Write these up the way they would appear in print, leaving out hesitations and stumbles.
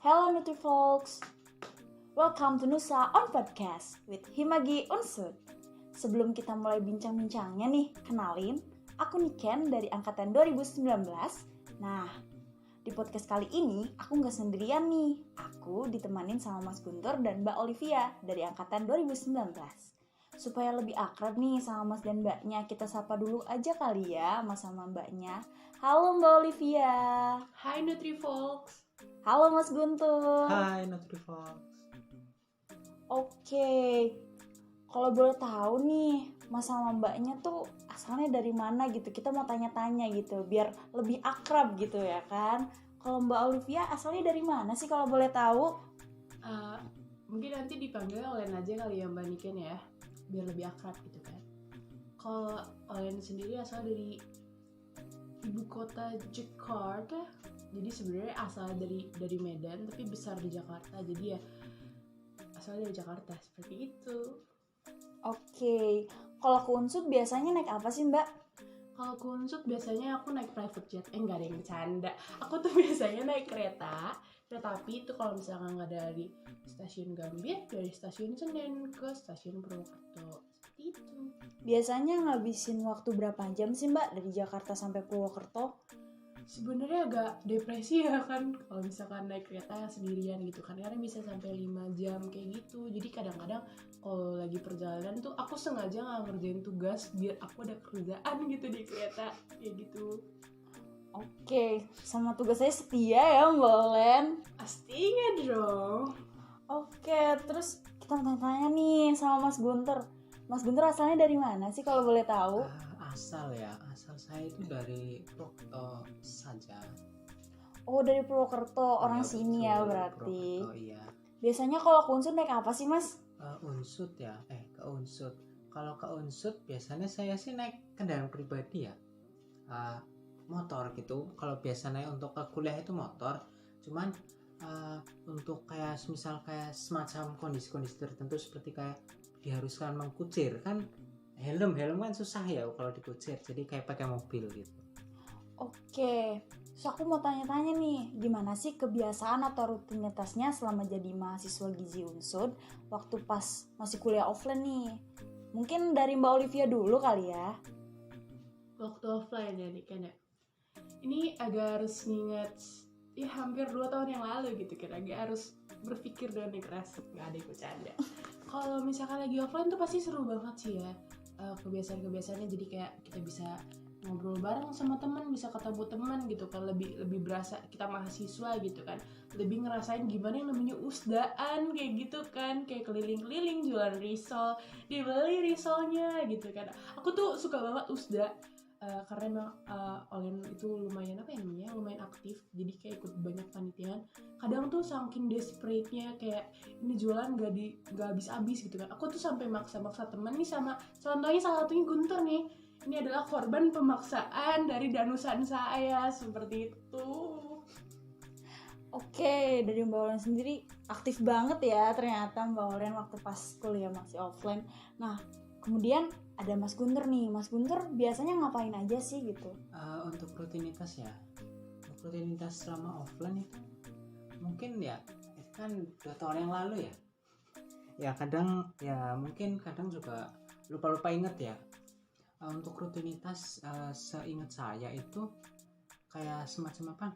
Hello Nutrifolks, welcome to Nusa on Podcast with Himagi Unsud. Sebelum kita mulai bincang-bincangnya nih, kenalin, aku Niken dari Angkatan 2019. Nah, di podcast kali ini aku gak sendirian nih, aku ditemanin sama Mas Guntur dan Mbak Olivia dari Angkatan 2019. Supaya lebih akrab nih sama Mas dan Mbaknya, kita sapa dulu aja kali ya Mas sama Mbaknya. Halo Mbak Olivia. Hai Nutrifolks. Halo Mas Guntur. Hai Nutrifolks. Oke, kalau boleh tahu nih, Mas sama Mbaknya tuh asalnya dari mana gitu? Kita mau tanya-tanya gitu, biar lebih akrab gitu ya kan? Kalau Mbak Olivia asalnya dari mana sih kalau boleh tahu? Mungkin nanti dipanggil Olen aja kali ya Mbak Niken ya, biar lebih akrab gitu kan. Kalau Olen sendiri asal dari ibu kota Jakarta, jadi sebenarnya asal dari Medan tapi besar di Jakarta, jadi ya asal dari Jakarta seperti itu. Oke, kalau ke Unsud biasanya naik apa sih Mbak? Kalau ke Unsud biasanya aku naik private jet, enggak ada yang bercanda. Aku tuh biasanya naik kereta api itu kalau misalkan nggak dari stasiun Gambir, dari stasiun Senen ke stasiun Purwokerto, seperti itu. Biasanya ngabisin waktu berapa jam sih Mbak dari Jakarta sampai Purwokerto? Sebenarnya agak depresi ya kan kalau misalkan naik kereta sendirian gitu kan, karena bisa sampai 5 jam kayak gitu. Jadi kadang-kadang kalau lagi perjalanan tuh aku sengaja nggak ngerjain tugas biar aku ada kerjaan gitu di kereta kayak gitu. Oke, sama tugas saya setia ya Mbak Olen. Pastinya dong. Oke, terus kita mau tanya-tanya nih sama Mas Guntur. Mas Guntur asalnya dari mana sih kalau boleh tahu? Asal saya itu dari Purwokerto saja. Oh, dari Purwokerto, orang Iya, sini betul, ya berarti. Purwokerto, iya. Biasanya kalau ke Unsud naik apa sih Mas? Unsud ya, ke Unsud. Kalau ke Unsud biasanya saya sih naik kendaraan pribadi ya, motor gitu. Kalau biasanya untuk ke kuliah itu motor. Cuman untuk kayak misal kayak semacam kondisi-kondisi tertentu seperti kayak diharuskan mengkucir kan, helm kan susah ya kalau dikucir, jadi kayak pakai mobil gitu. Oke, terus aku mau tanya-tanya nih, gimana sih kebiasaan atau rutinitasnya selama jadi mahasiswa gizi Unsud waktu pas masih kuliah offline nih? Mungkin dari Mbak Olivia dulu kali ya. Waktu offline ya nih kan ya, ini agak harus nginget ya hampir 2 tahun yang lalu gitu kan, agak harus berpikir dengan keras, nggak ada yang bercanda. Kalau misalkan lagi offline tuh pasti seru banget sih ya, kebiasaan-kebiasaannya, jadi kayak kita bisa ngobrol bareng sama teman, bisa ketemu teman gitu kan, lebih berasa kita mahasiswa gitu kan, lebih ngerasain gimana yang namanya usdaan kayak gitu kan, kayak keliling-keliling jualan risol, dibeli risolnya gitu kan. Aku tuh suka banget usda, karena emang Olen itu lumayan lumayan aktif, jadi kayak ikut banyak panitiaan. Kadang tuh saking desperate-nya kayak ini jualan gak habis-habis gitu kan, aku tuh sampai maksa-maksa temen nih, sama contohnya salah satunya Guntur nih, ini adalah korban pemaksaan dari danusan saya seperti itu. Oke, dari Mbak Olen sendiri aktif banget ya ternyata Mbak Olen waktu pas kuliah masih offline. Nah, kemudian ada Mas Guntur nih. Mas Guntur biasanya ngapain aja sih gitu? Untuk rutinitas ya, rutinitas selama offline itu mungkin ya kan 2 tahun yang lalu ya kadang ya mungkin kadang juga lupa inget ya. Untuk rutinitas seingat saya itu kayak semacam apa,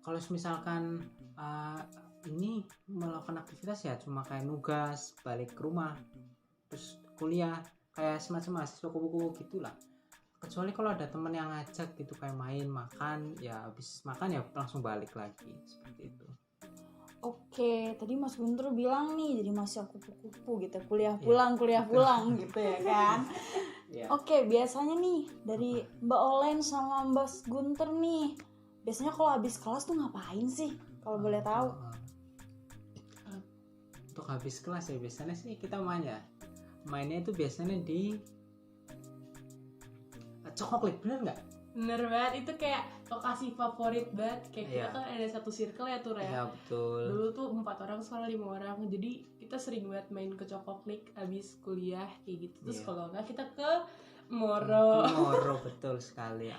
kalau misalkan ini melakukan aktivitas ya cuma kayak nugas, balik ke rumah, terus kuliah, kayak semacam mahasiswa kupu-kupu gitulah. Kecuali kalau ada teman yang ngajak gitu kayak main, makan, ya habis makan ya langsung balik lagi, seperti itu. Oke, tadi Mas Guntur bilang nih jadi mahasiswa kupu-kupu gitu, kuliah pulang gitu ya kan. Oke, biasanya nih dari Mbak Olen sama Mas Guntur nih, biasanya kalau habis kelas tuh ngapain sih kalau boleh tahu? Untuk habis kelas ya biasanya sih kita mainnya itu biasanya di Cokoklik, bener nggak? Bener banget, itu kayak lokasi favorit banget. Kayak kita kan ada satu circle ya tuh ya. Iya betul. Dulu tuh 4 orang, sekarang 5 orang. Jadi kita sering banget main ke Cokoklik abis kuliah kayak gitu. Terus kalau enggak kita ke Moro. Betul sekali.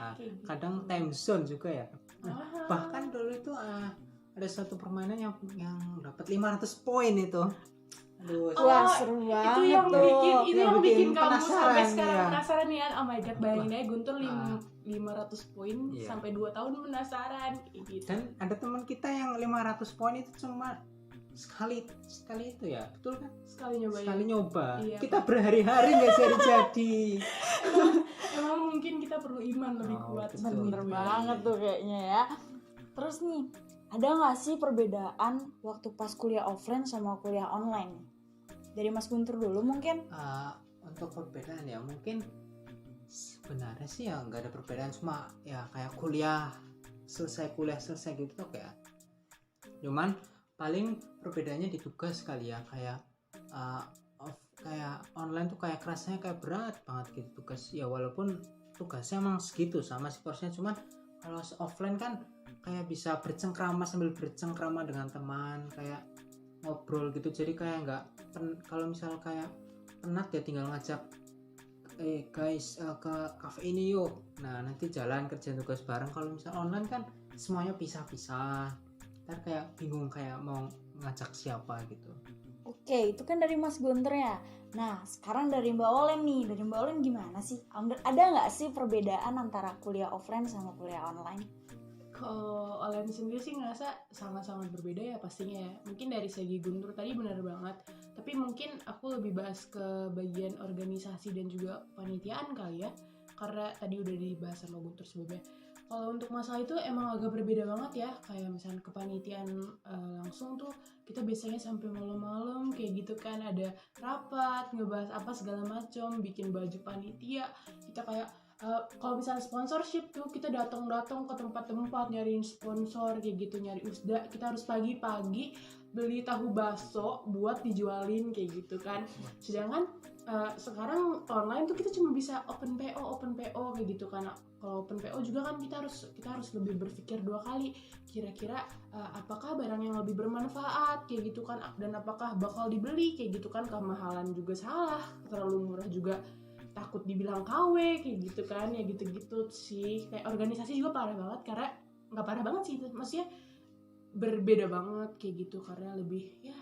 Kadang time zone juga ya. Bahkan dulu itu ada satu permainan yang dapat 500 poin itu. Aduh, Wah, Oh, seru itu banget yang tuh. bikin Yang bikin kamu sampai penasaran, sekarang ya. penasaran ya. Oh my god, bayangin aja Guntur Ah. 500 poin Iya. sampai 2 tahun penasaran kayak gitu. Dan ada teman kita yang 500 poin itu cuma sekali itu ya, betul kan? Sekali nyobain. Sekali nyoba. Iya. Kita berhari-hari nggak jadi. Emang mungkin kita perlu iman lebih Oh, kuat. betul. Bener banget tuh kayaknya ya. Terus nih, ada nggak sih perbedaan waktu pas kuliah offline sama kuliah online? Dari Mas Guntur dulu mungkin. Untuk perbedaan ya mungkin sebenarnya sih ya nggak ada perbedaan, cuma ya kayak kuliah selesai gitu tuh kayak, cuman paling perbedaannya di tugas kali ya, kayak kayak online tuh kayak kerasanya kayak berat banget gitu tugas ya, walaupun tugasnya emang segitu sama si porsinya, cuman kalau offline kan kayak bisa bercengkrama sambil bercengkrama dengan teman, kayak ngobrol gitu, jadi kayak nggak kalau misal kayak penat ya tinggal ngajak guys ke cafe ini yuk, nah nanti jalan kerjaan tugas bareng. Kalau misal online kan semuanya pisah-pisah, ntar kayak bingung kayak mau ngajak siapa gitu. Oke, itu kan dari Mas Guntur ya. Nah, sekarang dari Mbak Olen nih. Dari Mbak Olen gimana sih? Ada nggak sih perbedaan antara kuliah offline sama kuliah online? Kalau online sendiri sih ngerasa sangat-sangat berbeda ya pastinya ya. Mungkin dari segi Guntur tadi benar banget. Tapi mungkin aku lebih bahas ke bagian organisasi dan juga panitiaan kali ya. Karena tadi udah dibahas sama Guntur sebelumnya. Kalau untuk masalah itu emang agak berbeda banget ya. Kayak misalnya kepanitiaan langsung tuh kita biasanya sampai malam-malam kayak gitu kan. Ada rapat, ngebahas apa segala macam, bikin baju panitia. Kita kayak kalau misalnya sponsorship tuh kita datang ke tempat-tempat nyariin sponsor kayak gitu, nyari usda, kita harus pagi-pagi beli tahu bakso buat dijualin kayak gitu kan. Sedangkan sekarang online tuh kita cuma bisa open PO kayak gitu kan. Kalau open PO juga kan kita harus lebih berpikir 2 kali, kira-kira apakah barang yang lebih bermanfaat kayak gitu kan, dan apakah bakal dibeli kayak gitu kan. Kemahalan juga salah, terlalu murah juga takut dibilang KW kayak gitu kan. Ya gitu-gitu sih. Kayak organisasi juga parah banget, karena nggak parah banget sih, maksudnya berbeda banget kayak gitu, karena lebih ya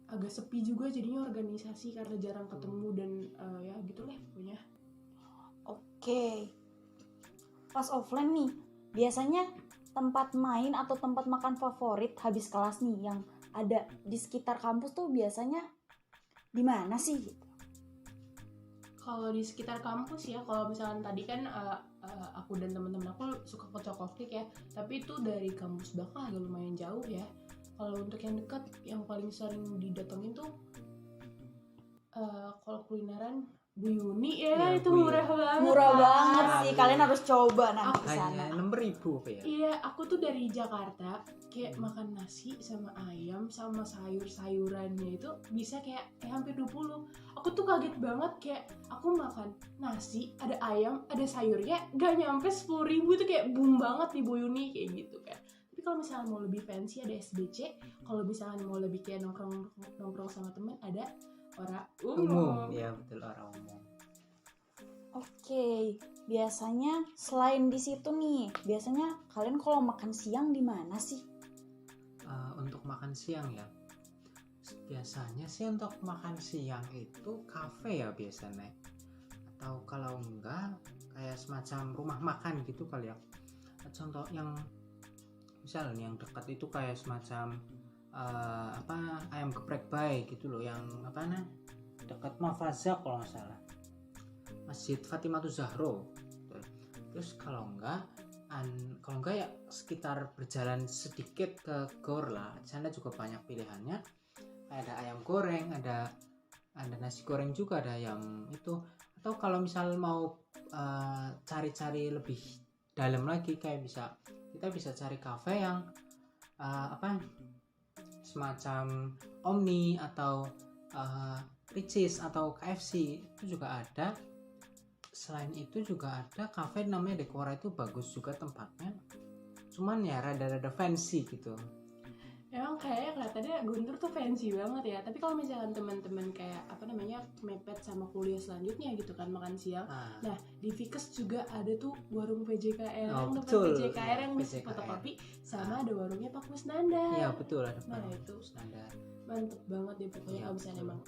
agak sepi juga jadinya organisasi karena jarang ketemu dan ya gitu lah pokoknya. Oke. Pas offline nih, biasanya tempat main atau tempat makan favorit habis kelas nih yang ada di sekitar kampus tuh biasanya di mana sih? Kalau di sekitar kampus ya, kalau misalnya tadi kan aku dan teman-teman aku suka ke Cokoklik ya, tapi itu dari kampus belakang agak lumayan jauh ya. Kalau untuk yang dekat, yang paling sering didatengin tuh kalau kulineran Bu Yuni ya, Iya, itu Bu murah Yuni. banget. Murah Pak. banget sih, Iya. kalian harus coba nanti ke sana. Hanya 6.000 ya. Iya, aku tuh dari Jakarta kayak makan nasi sama ayam sama sayur-sayurannya itu bisa kayak hampir 20. Aku tuh kaget banget, kayak aku makan nasi, ada ayam, ada sayurnya, gak nyampe 10.000 itu kayak boom banget di Bu Yuni kayak gitu kan. Tapi kalau misalnya mau lebih fancy ada SBC, kalau misalnya mau lebih kayak nongkrong sama temen ada orang umum. Ya betul, orang umum. Oke, biasanya selain di situ nih, biasanya kalian kalau makan siang di mana sih? Untuk makan siang ya, biasanya sih untuk makan siang itu kafe ya biasanya, atau kalau enggak kayak semacam rumah makan gitu kali ya. Contoh yang misalnya yang dekat itu kayak semacam ayam geprek bay gitu loh, yang dekat Mafazak kalau nggak salah, Masjid Fatimah Zahro. Terus kalau enggak ya sekitar berjalan sedikit ke Gor lah, sana juga banyak pilihannya, ada ayam goreng, ada nasi goreng juga, ada ayam itu. Atau kalau misal mau cari-cari lebih dalam lagi, kayak kita bisa cari kafe yang semacam Omni atau Ricis atau KFC, itu juga ada. Selain itu juga ada kafe namanya Dekora, itu bagus juga tempatnya, cuman ya rada-rada fancy gitu. emang kayaknya kelihatannya Guntur tuh fancy banget ya. Tapi kalau misalkan teman-teman kayak mepet sama kuliah selanjutnya gitu kan, makan siang. Nah di Vikes juga ada tuh warung PJKR yang depan betul. PJKR yang bisa PJKR. fotokopi, sama ada warungnya Pak Kusnanda. Iya betul, ada Nah, Pak itu. Kusnanda. Mantep banget deh pokoknya Iya, kalau misalnya betul. emang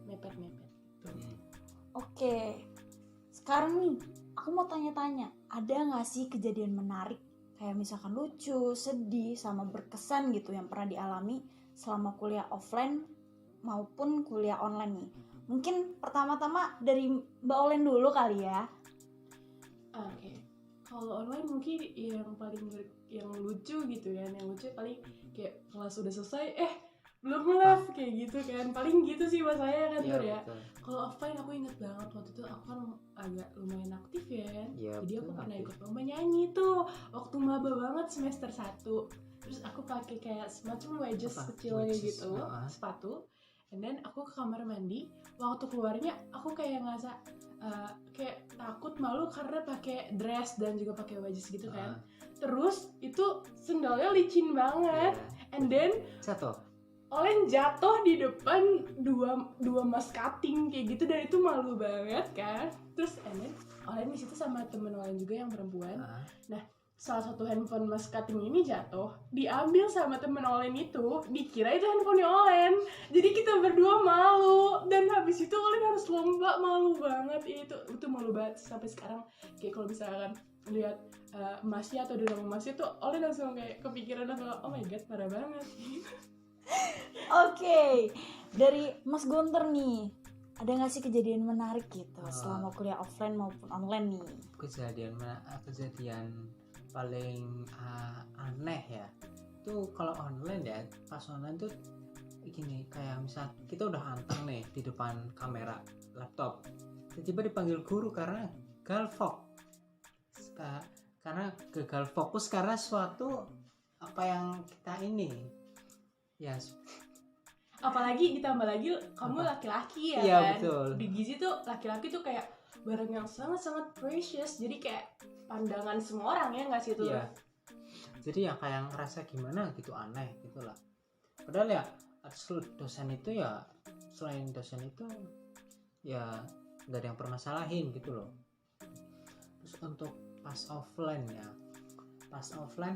mepet-mepet. Oke, sekarang nih aku mau tanya-tanya, ada nggak sih kejadian menarik kayak misalkan lucu, sedih, sama berkesan gitu yang pernah dialami selama kuliah offline maupun kuliah online nih? Mungkin pertama-tama dari Mbak Olen dulu kali ya. Oke. Kalau online mungkin yang lucu gitu kan, yang lucu paling kayak kelas udah selesai, belum live kayak gitu kan, paling gitu sih mas saya kan Iya Tur ya. betul. Kalau offline aku inget banget waktu itu aku kan agak lumayan aktif ya kan. Iya, Jadi betul, aku pernah aktif. ikut lomba nyanyi tuh waktu maba banget semester 1. Terus aku pakai kayak semacam wedges Apa? kecil kayak Wedges, gitu, heeh. sepatu. And then aku ke kamar mandi, waktu keluarnya aku kayak ngerasa kayak takut, malu karena pakai dress dan juga pakai wedges gitu kan. Terus itu sendalnya licin banget. Iya. And then Jatuh. Olen jatuh di depan dua mas cutting kayak gitu, dan itu malu banget kan. Terus Olen di situ sama temen Olen juga yang perempuan. Nah, salah satu handphone mas cutting ini jatuh, diambil sama temen Olen itu, dikira itu handphonenya Olen. Jadi kita berdua malu, dan habis itu Olen harus lomba, malu banget. Itu malu banget sampai sekarang. Kayak kalau misalkan lihat emasnya atau dinamo emasnya tuh Olen langsung kayak kepikiran langsung, oh my god, parah banget. Oke, dari Mas Guntur nih, ada nggak sih kejadian menarik gitu selama kuliah offline maupun online nih? Kejadian paling aneh ya itu kalau online ya. Pas online tuh gini, kayak misal kita udah anteng nih di depan kamera laptop, tiba-tiba dipanggil guru karena gagal fokus karena suatu apa yang kita ini ya. Apalagi ditambah lagi kamu Apa? laki-laki ya Iya, kan. betul. Di gizi tuh laki-laki tuh kayak barang yang sangat-sangat precious, jadi kayak pandangan semua orang ya nggak sih tuh. Iya. Jadi ya kayak ngerasa gimana gitu, aneh gitu lah. Padahal ya dosen itu ya, selain dosen itu ya nggak ada yang permasalahin gitu loh. Terus untuk pas offline ya, pas offline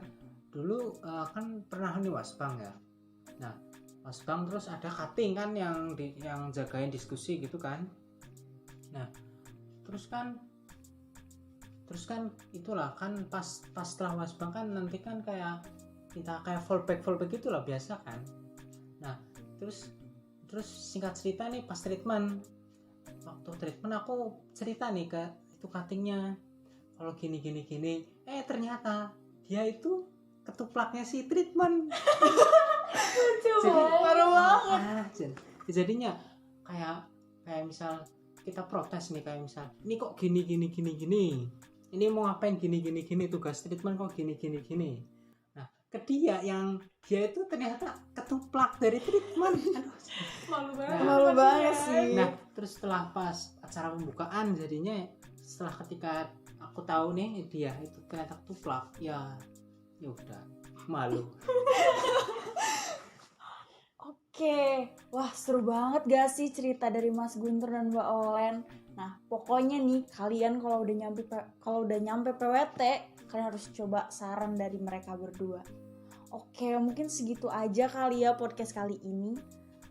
dulu kan pernah nih wasbang ya. Nah wasbang terus ada cutting kan yang jagain diskusi gitu kan. Nah terus kan itulah kan pas setelah wasbang kan nanti kan kayak kita kayak fallback gitulah biasa kan. Nah terus singkat cerita nih, pas treatment, waktu treatment aku cerita nih ke itu cuttingnya kalau gini ternyata dia itu ketuplaknya si treatment. Parah banget. Jadinya kayak misal kita protes nih, kayak misal ini kok gini ini mau ngapain gini tugas treatment kok gini. Nah ke dia itu ternyata ketuplak dari treatment. Malu banget. Nah, Malu pasti banget kan. sih. Nah terus setelah pas acara pembukaan, jadinya setelah ketika aku tahu nih dia itu ternyata ketuplak, ya udah malu. Oke, wah seru banget gak sih cerita dari Mas Guntur dan Mbak Olen. Nah pokoknya nih kalian kalau udah nyampe PWT, kalian harus coba saran dari mereka berdua. Oke, mungkin segitu aja kali ya podcast kali ini.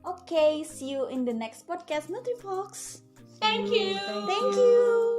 Oke, see you in the next podcast Nutrifox. Thank you. Thank you.